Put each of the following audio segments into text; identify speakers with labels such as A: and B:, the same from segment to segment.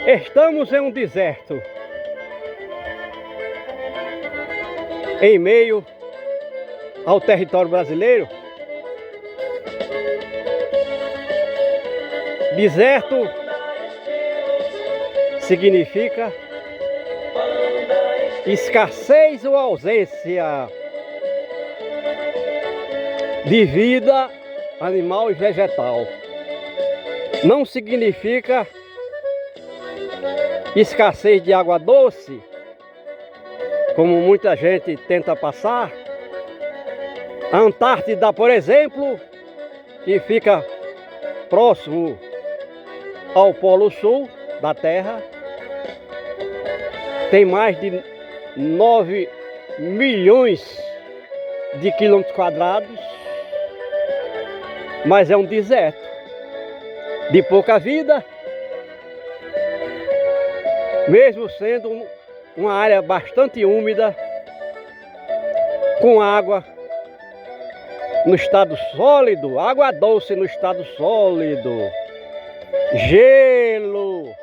A: Estamos em um deserto, em meio ao território brasileiro. Deserto significa escassez ou ausência de vida animal e vegetal. Não significa escassez de água doce, como muita gente tenta passar. A Antártida, por exemplo, que fica próximo ao Polo Sul da Terra, tem mais de 9 milhões de quilômetros quadrados, mas é um deserto de pouca vida, mesmo sendo uma área bastante úmida, com água no estado sólido, água doce no estado sólido, gelo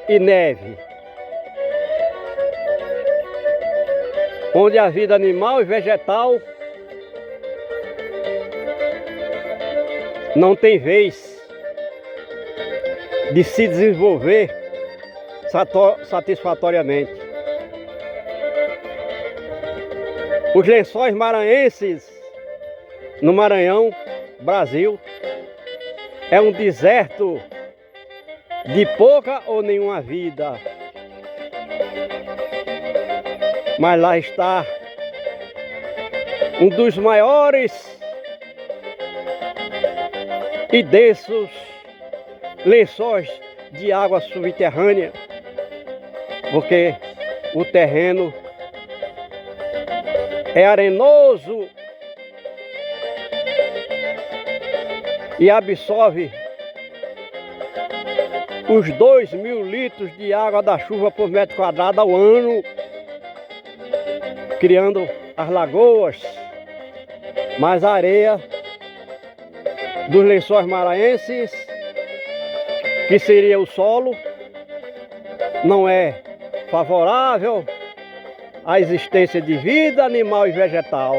A: e neve, onde a vida animal e vegetal não tem vez de se desenvolver satisfatoriamente. Os lençóis maranhenses no Maranhão, Brasil, é um deserto de pouca ou nenhuma vida. Mas lá está um dos maiores e densos lençóis de água subterrânea, porque o terreno é arenoso e absorve os 2.000 litros de água da chuva por metro quadrado ao ano, criando as lagoas. Mas a areia dos lençóis maranhenses, que seria o solo, não é favorável à existência de vida animal e vegetal.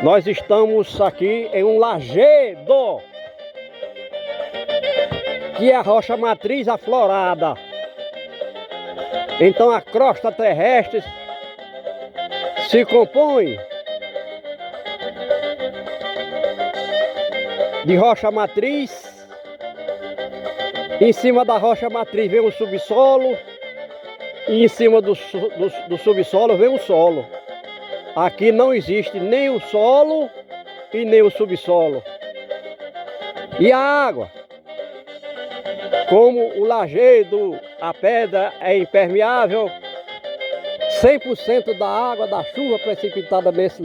A: Nós estamos aqui em um lajedo, que é a rocha matriz aflorada. Então a crosta terrestre se compõe de rocha matriz. Em cima da rocha matriz vem o subsolo, e em cima do subsolo vem o solo. Aqui não existe nem o solo e nem o subsolo. E a água, como o lajedo, a pedra é impermeável, 100% da água da chuva precipitada nesse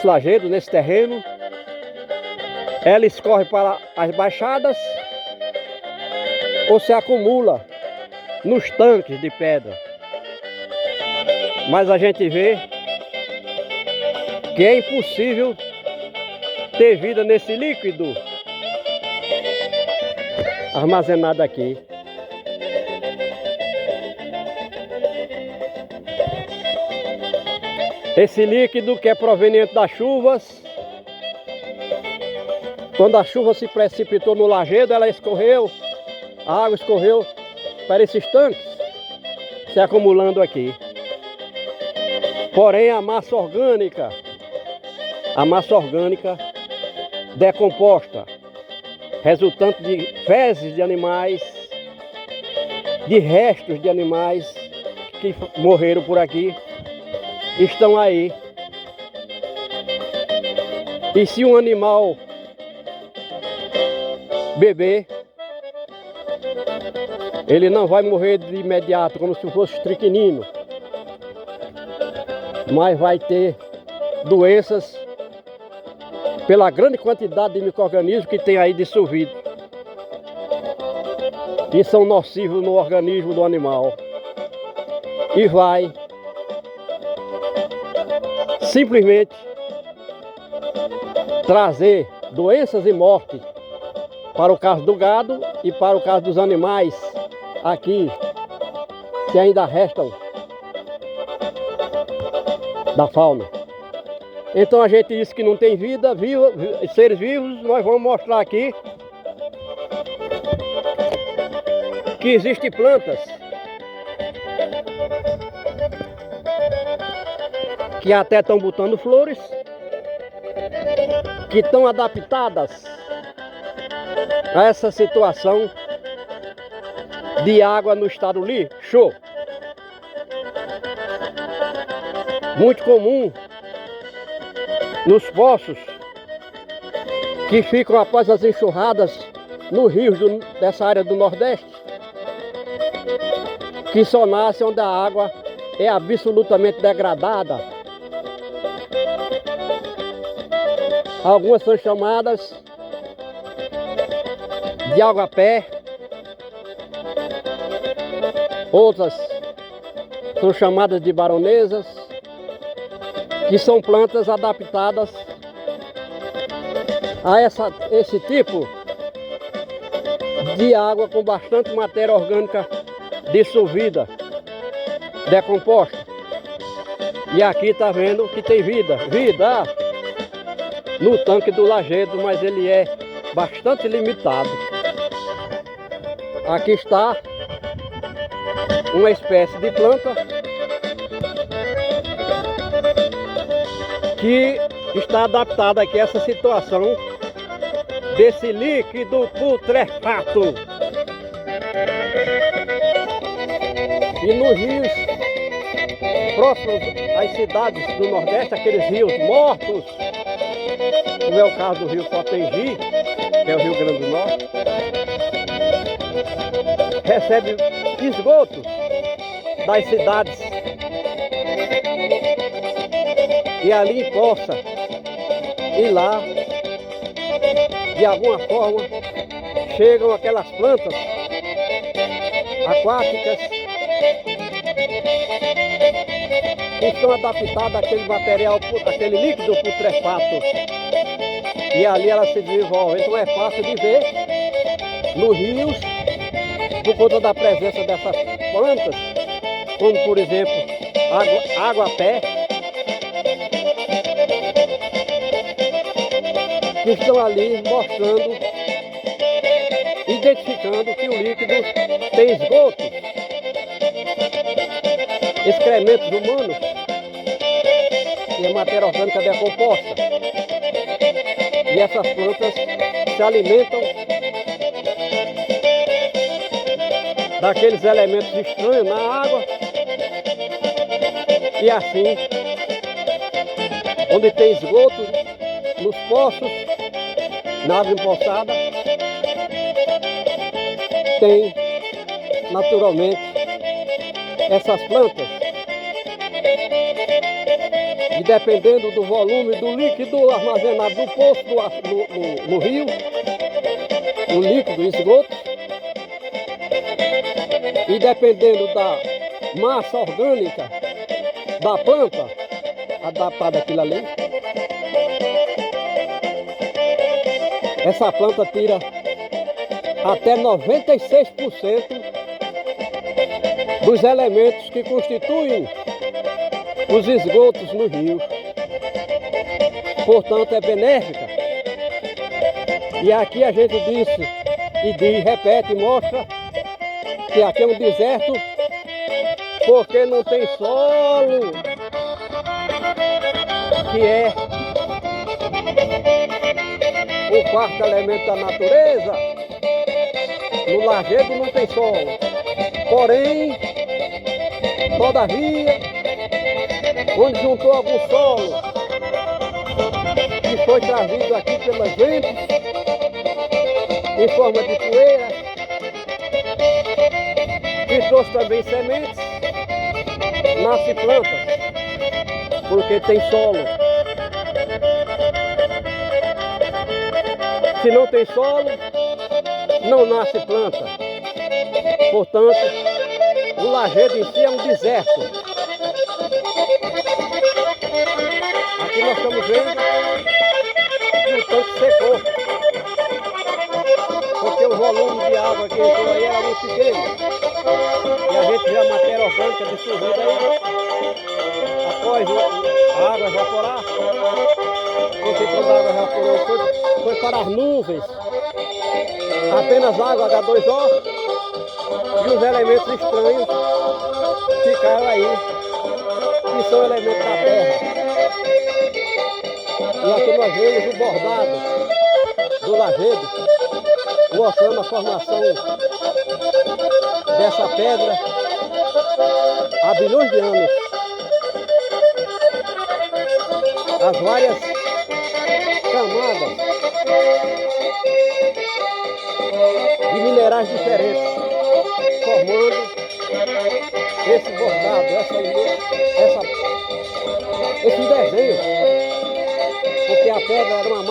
A: lajedo, nesse terreno, ela escorre para as baixadas ou se acumula nos tanques de pedra. Mas a gente vê que é impossível ter vida nesse líquido armazenado aqui. Esse líquido que é proveniente das chuvas, quando a chuva se precipitou no lajedo, ela escorreu, a água escorreu para esses tanques, se acumulando aqui. Porém, a massa orgânica decomposta, resultante de fezes de animais, de restos de animais que morreram por aqui, estão aí. E se um animal beber, ele não vai morrer de imediato, como se fosse estricnino, mas vai ter doenças pela grande quantidade de micro-organismos que tem aí dissolvido, que são nocivos no organismo do animal, e vai simplesmente trazer doenças e morte para o caso do gado e para o caso dos animais aqui que ainda restam da fauna. Então a gente disse que não tem vida, seres vivos. Nós vamos mostrar aqui que existem plantas que até estão botando flores, que estão adaptadas a essa situação de água no estado lixo. Muito comum nos poços que ficam após as enxurradas nos rios dessa área do Nordeste, que só nasce onde a água é absolutamente degradada. Algumas são chamadas de água-pé, outras são chamadas de baronesas, que são plantas adaptadas a esse tipo de água com bastante matéria orgânica dissolvida, decomposta. E aqui está vendo que tem vida no tanque do lajedo, mas ele é bastante limitado. Aqui está uma espécie de planta que está adaptada aqui a essa situação desse líquido putrefato. E nos rios próximos às cidades do Nordeste, aqueles rios mortos, como é o caso do rio Potengi, que é o Rio Grande do Norte, recebe esgotos das cidades e ali possa ir lá, de alguma forma, chegam aquelas plantas aquáticas que estão adaptadas àquele material, àquele líquido putrefato, e ali elas se desenvolvem. Então é fácil de ver nos rios, por conta da presença dessas plantas, como por exemplo água-pé, que estão ali mostrando, identificando que o líquido tem esgotos, excrementos humanos, que é matéria orgânica decomposta. E essas plantas se alimentam daqueles elementos estranhos na água, e assim, onde tem esgoto, nos poços, na água empoçada, tem naturalmente essas plantas. E dependendo do volume do líquido armazenado no poço, no rio, o líquido, o esgoto, e dependendo da massa orgânica da planta adaptada àquilo ali, essa planta tira até 96% dos elementos que constituem os esgotos no rio. Portanto, é benéfica. E aqui a gente disse, e diz, repete, mostra que aqui é um deserto porque não tem solo, que é o quarto elemento da natureza. No lajedo não tem solo. Porém, todavia, onde juntou algum solo que foi trazido aqui pelas ventos em forma de poeira, e trouxe também sementes, nasce plantas, porque tem solo. Se não tem solo, não nasce planta. Portanto, o lajedo em si é um deserto. Aqui nós estamos vendo que o tanque secou. que entrou aí era muito pequeno. E a gente vê a matéria orgânica dissolvida aí. Após a água evaporar, quando a água evaporou, foi para as nuvens. Apenas água H2O e os elementos estranhos ficaram aí, que são elementos da terra. E aqui nós vemos o bordado do lajedo, mostrando a formação dessa pedra há bilhões de anos. As várias camadas de minerais diferentes, formando esse bordado, esse desenho, porque a pedra era uma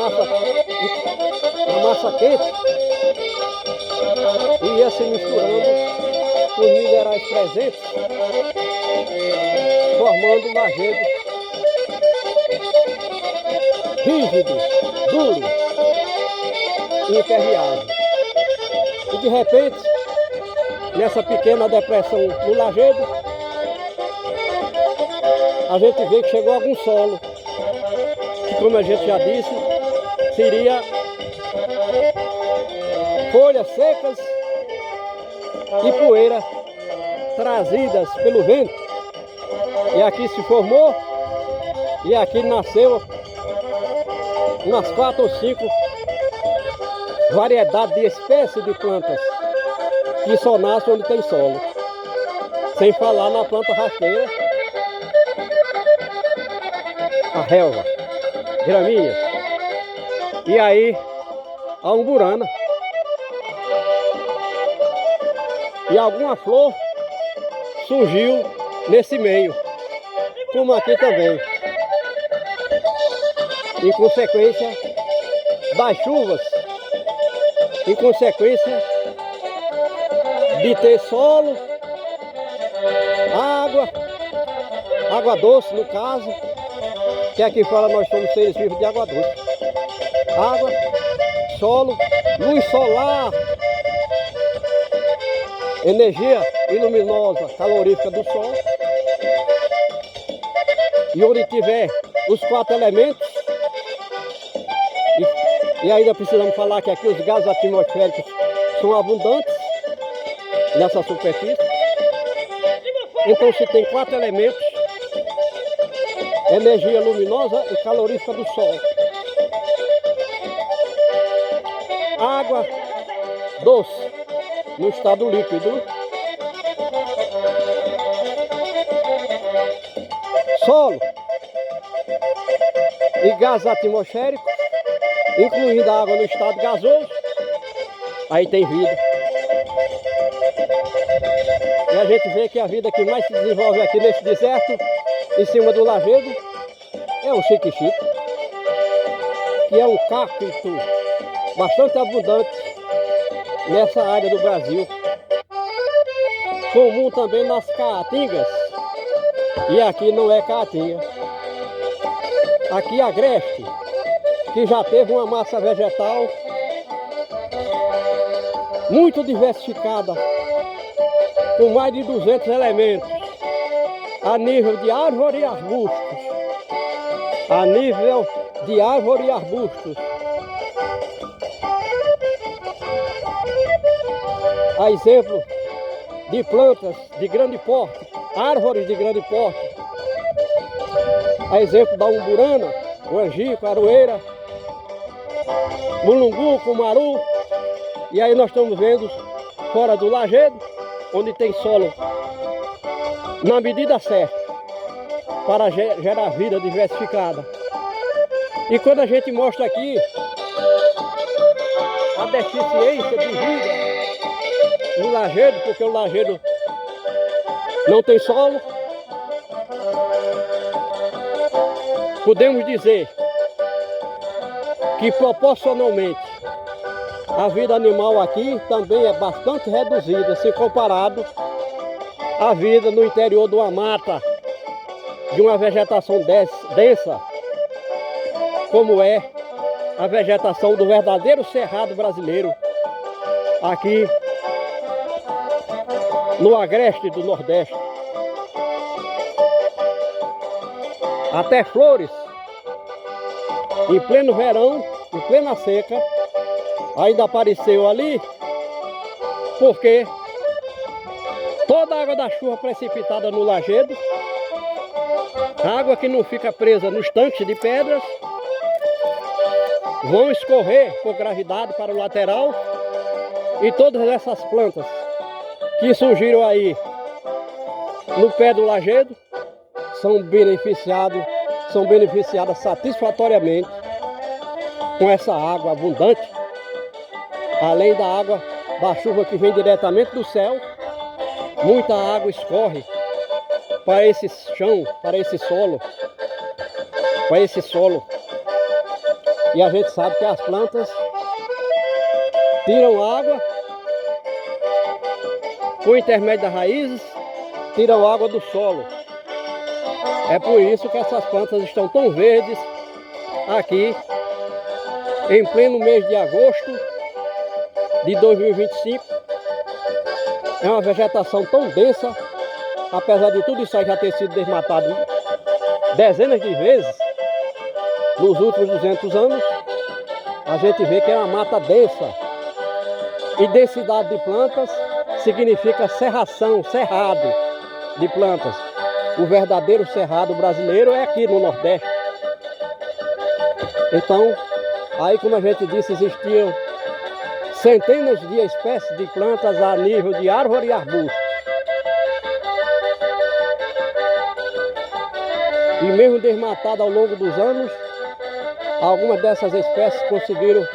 A: massa quente e ia se misturando com os minerais presentes, formando um lajedo rígido, duro e impermeável. E de repente, nessa pequena depressão no lajedo, a gente vê que chegou algum solo, que, como a gente já disse, seria folhas secas e poeira trazidas pelo vento. E aqui se formou, e aqui nasceu umas 4 ou 5 variedades de espécies de plantas que só nascem onde tem solo. Sem falar na planta rasteira, a relva, gramíneas. E aí a umburana. E alguma flor surgiu nesse meio, como aqui também. Em consequência das chuvas, em consequência de ter solo, água doce no caso, que aqui fora nós somos seres vivos de água doce. Água, solo, luz solar, energia luminosa, calorífica do sol. E onde tiver os 4 elementos, e ainda precisamos falar que aqui os gases atmosféricos são abundantes nessa superfície. Então se tem 4 elementos, energia luminosa e calorífica do sol, água doce no estado líquido, solo e gases atmosféricos, incluindo a água no estado gasoso, aí tem vida. E a gente vê que a vida que mais se desenvolve aqui nesse deserto, em cima do lajedo, é o xique-xique, que é um cacto bastante abundante nessa área do Brasil. Comum também nas caatingas, e aqui não é caatinga. Aqui é agreste, que já teve uma massa vegetal muito diversificada, com mais de 200 elementos, a nível de árvore e arbustos. A nível de árvore e arbustos. A exemplo de plantas de grande porte, árvores de grande porte. A exemplo da umburana, o angico, a aroeira, mulungu, cumaru. E aí nós estamos vendo fora do lajedo, onde tem solo na medida certa para gerar vida diversificada. E quando a gente mostra aqui a deficiência de vida no lajedo, porque o lajedo não tem solo, podemos dizer que proporcionalmente a vida animal aqui também é bastante reduzida se comparado à vida no interior de uma mata, de uma vegetação densa, como é a vegetação do verdadeiro cerrado brasileiro, aqui no agreste do Nordeste. Até flores, em pleno verão, em plena seca, ainda apareceu ali, porque toda a água da chuva precipitada no lajedo, água que não fica presa nos tanques de pedras, vão escorrer por gravidade para o lateral, e todas essas plantas que surgiram aí no pé do lajedo são beneficiadas satisfatoriamente com essa água abundante, além da água da chuva que vem diretamente do céu. Muita água escorre para esse chão, para esse solo. E a gente sabe que as plantas tiram água por intermédio das raízes, tiram água do solo. É por isso que essas plantas estão tão verdes aqui, em pleno mês de agosto de 2025. É uma vegetação tão densa, apesar de tudo isso aí já ter sido desmatado dezenas de vezes nos últimos 200 anos, a gente vê que é uma mata densa. E densidade de plantas significa cerração, cerrado de plantas. O verdadeiro cerrado brasileiro é aqui no Nordeste. Então, aí como a gente disse, existiam centenas de espécies de plantas a nível de árvore e arbusto. E mesmo desmatado ao longo dos anos, algumas dessas espécies conseguiram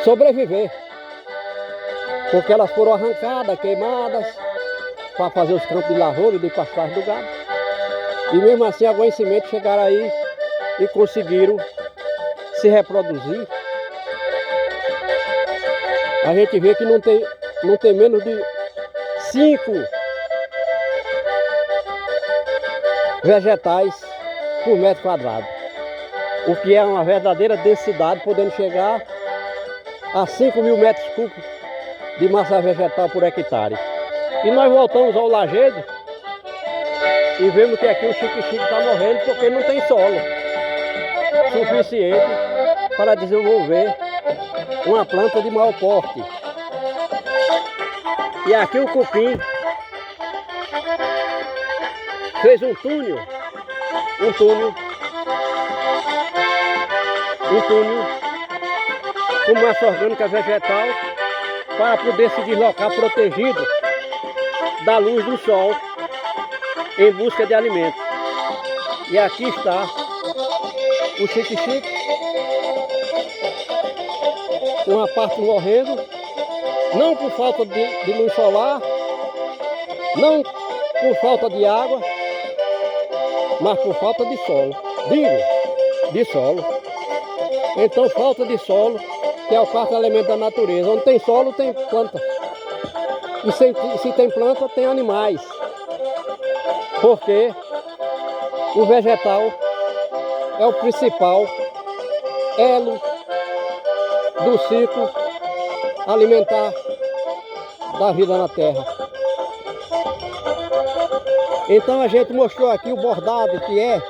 A: sobreviver, porque elas foram arrancadas, queimadas, para fazer os campos de lavoura e de pastagem do gado. E mesmo assim alguns sementes chegaram aí e conseguiram se reproduzir. A gente vê que não tem menos de 5 vegetais por metro quadrado, o que é uma verdadeira densidade, podendo chegar a 5.000 metros cúbicos de massa vegetal por hectare. E nós voltamos ao lajedo e vemos que aqui o xique-xique está morrendo porque não tem solo suficiente para desenvolver uma planta de maior porte. E aqui o cupim fez um túnel com massa orgânica vegetal para poder se deslocar protegido da luz do sol em busca de alimento. E aqui está o xique-xique, uma parte morrendo, não por falta de luz solar, não por falta de água, mas por falta de solo. De solo. Então falta de solo, que é o quarto elemento da natureza. Onde tem solo tem planta. E se tem planta, tem animais. Porque o vegetal é o principal elo do ciclo alimentar da vida na Terra. Então a gente mostrou aqui o bordado que é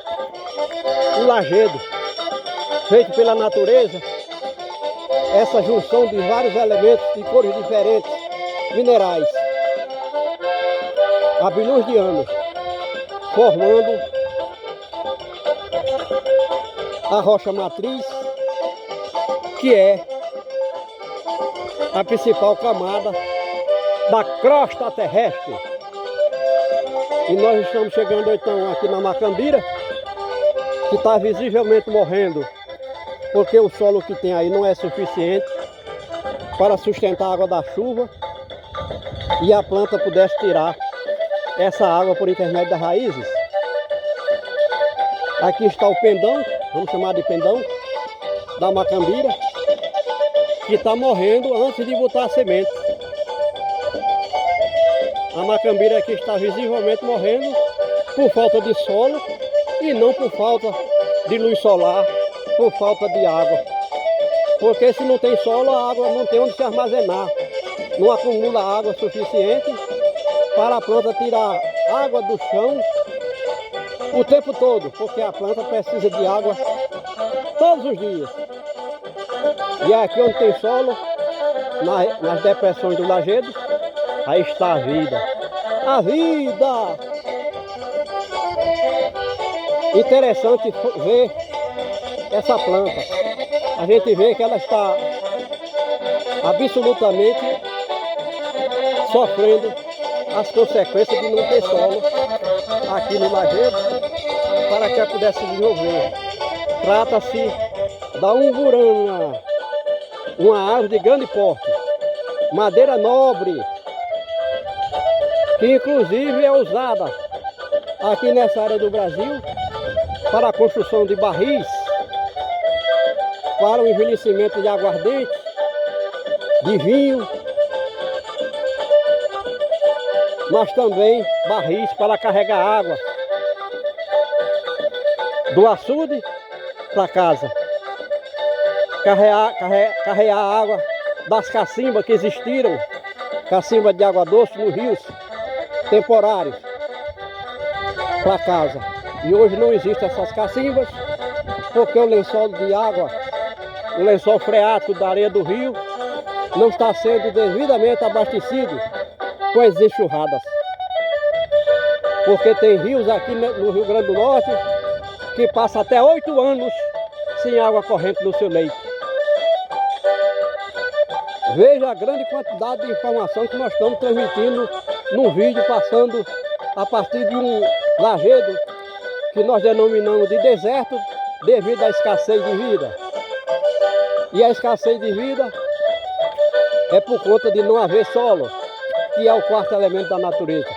A: o lajedo, feito pela natureza, essa junção de vários elementos de cores diferentes, minerais, há bilhões de anos, formando a rocha matriz, que é a principal camada da crosta terrestre. E nós estamos chegando então aqui na Macambira, que está visivelmente morrendo, porque o solo que tem aí não é suficiente para sustentar a água da chuva e a planta pudesse tirar essa água por intermédio das raízes. Aqui está o pendão, vamos chamar de pendão, da Macambira, que está morrendo antes de botar a semente. A Macambira aqui está visivelmente morrendo por falta de solo e não por falta de luz solar, por falta de água. Porque se não tem solo, a água não tem onde se armazenar. Não acumula água suficiente para a planta tirar água do chão o tempo todo, porque a planta precisa de água todos os dias. E aqui onde tem solo, nas depressões do lajedo, aí está a vida. A vida! Interessante ver essa planta. A gente vê que ela está absolutamente sofrendo as consequências de não ter solo aqui no lajedo para que ela pudesse desenvolver. Trata-se da umburana, uma árvore de grande porte, madeira nobre, que inclusive é usada aqui nessa área do Brasil para a construção de barris, para o envelhecimento de aguardente, de vinho, mas também barris para carregar água do açude para casa, carregar a água das cacimbas que existiram, cacimba de água doce nos rios temporários, para casa. E hoje não existem essas cacimbas, porque o lençol de água, o lençol freático da areia do rio, não está sendo devidamente abastecido com as enxurradas. Porque tem rios aqui no Rio Grande do Norte que passam até 8 anos sem água corrente no seu leito. Veja a grande quantidade de informação que nós estamos transmitindo num vídeo, passando a partir de um lajedo que nós denominamos de deserto devido à escassez de vida. E a escassez de vida é por conta de não haver solo, que é o quarto elemento da natureza.